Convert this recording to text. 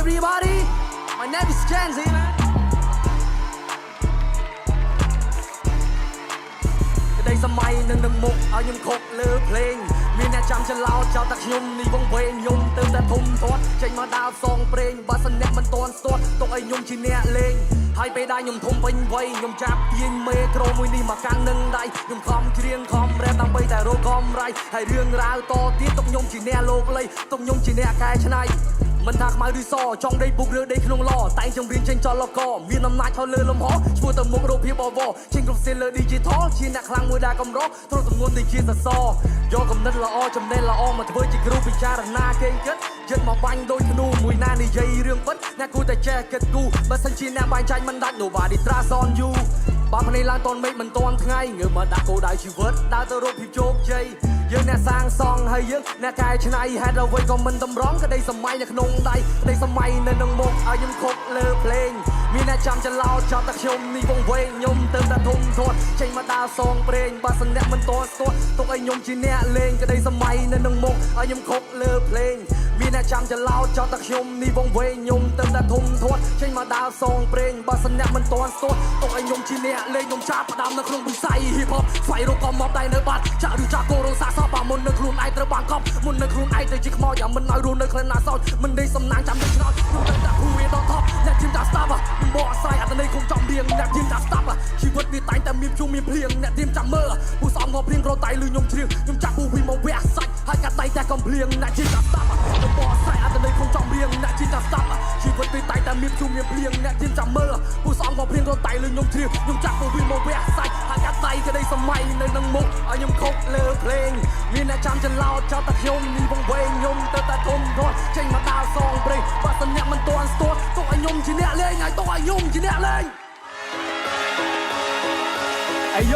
everybody. My name is Kenzie, man. ក្តីសម័យនឹងមុខឲ្យខ្ញុំខុកលើភ្លេងមានអ្នកចាំច្រឡោតចោលតែខ្ញុំនេះវងវែងខ្ញុំទៅតែធំធាត់ចេញមកដើរសងព្រេងបើសិនអ្នកមិនតន់ស្ទាត់ទុកឲ្យខ្ញុំជាអ្នកលេងហើយពេលដែរខ្ញុំធំពេញវ័យខ្ញុំចាប់ទាញមេក្រូមួយនេះមកកាន់នឹងដៃខ្ញុំខំច្រៀងខំរ៉េបដើម្បីតែរកកំរៃហើយរឿងរ៉ាវតទៀតទុកខ្ញុំជាអ្នកលោកលីទុកខ្ញុំជាអ្នកកែច្នៃមិនថាខ្មៅឬសចង់ដេកពុកឬដេកក្នុងឡតែងខ្ញុំរៀនចេញចលកមានអំណាចថយលើលំហឈ្មោះទៅមុខរូបភាពអវចេញគ្រប់សេនលើ digital ជាអ្នកខ្លាំងមួយដែលកម្រទ្រទម្ងន់ដូចជាសសយកកំណត់ល្អចំណេះល្អមកធ្វើជាគ្រូពិចារណាគេងគិតយឹកមកបាញ់ដូចធ្នូមួយណានិយាយរឿងពិតអ្នកគួរតែចេះគិតគូបើសិនជាអ្នកបាញ់ចាញ់មិនដាច់ nobody trust on you បើភ្នែកឡើងតនមេឃមិនតន់ថ្ងៃងើបមកដាក់គោលដៅជីវិតដើរទៅរកភាពជោគជ័យយើងអ្នកសាងសង់ហើយយើងអ្នកកែច្នៃហេតុអ្វីក៏មិនតម្រង់ក្តីសម័យនៅក្នុងដៃក្តីសម័យនៅនឹងមុខឲ្យខ្ញុំខុកលើភ្លេងមានអ្នកចាំច្រឡោតចោលតែខ្ញុំនេះវងវែងខ្ញុំទៅតែធំធាត់ចេញមកដើរសងព្រេងបើសិនអ្នកមិនតន់ស្ទាត់ទុកឲ្យខ្ញុំជាអ្នកលេងក្តីសម័យនៅនឹងមុខឲ្យខ្ញុំខុកលើភ្លេងមានអ្នកចាំច្រឡោតចោលតែខ្ញុំនេះវងវែងខ្ញុំទៅតែធំធាត់ចេញមកដើរសងព្រេងបើសិនអ្នកមិនតន់ស្ទាត់ទុកឲ្យខ្ញុំជាអ្នកលេងខ្ញុំចាប់ផ្ដើមនៅក្នុងវិស័យ hip hop ស្វែងរកកំមកដៃនៅបាត់ចាក់ឬចាក់គោរសាសបាមុននៅខ្លួនឯងត្រូវបានកប់មុននៅខ្លួនឯងទៅជាខ្មោចយ៉ាងមិនឲ្យរស់នៅក្លិនណាសោចមិនដេកសំណាងចាំតែឆ្នោតខ្ញុំទៅដាក់ who we don't top អ្នកជិះដាក់ stop ខ្ញុំបកអាស្រ័យអត្តន័យគង់ចំរៀងអ្នកជិះដាក់ stop ជីវិតវាតែងតែមានជុំមានភ្លៀងអ្នកទៀមចាំមើលពូស្អំងព្រៀងរត់តៃលឺខ្ញុំជ្រៀងខ្ញុំចាក់ who we មកវះសាច់ហើយកាត់ដៃតែកំភ្លៀងអ្នកជិះដាក់ stop ខ្ញុំបកអាស្រ័យអត្តន័យគង់ចំរៀងអ្នកជិះដាក់ stop ជីវិតវាតែងតែមានជុំមានភ្លៀងអ្នកទៀមចាំមើលពូស្អំងព្រៀងរត់តៃលឺខ្ញុំជ្រៀងខ្ញុំចាក់ who we មកវះសាច់ហើយកាត់ដៃក្តីសម័យនៅនឹងមុខឲ្យខ្ញុំខុកលើភ្លេងមានអ្នកចាំច្រឡោតចោលតែខ្ញុំនេះវងវែងខ្ញុំទៅតែធំធាត់ចេញមកដើរសងព្រេងបើសិនអ្នកមិនតន់ស្ទាត់ទុកឲ្យខ្ញុំជាអ្នកលេងហើយទុកឲ្យខ្ញុំជាអ្នកលេងអាយ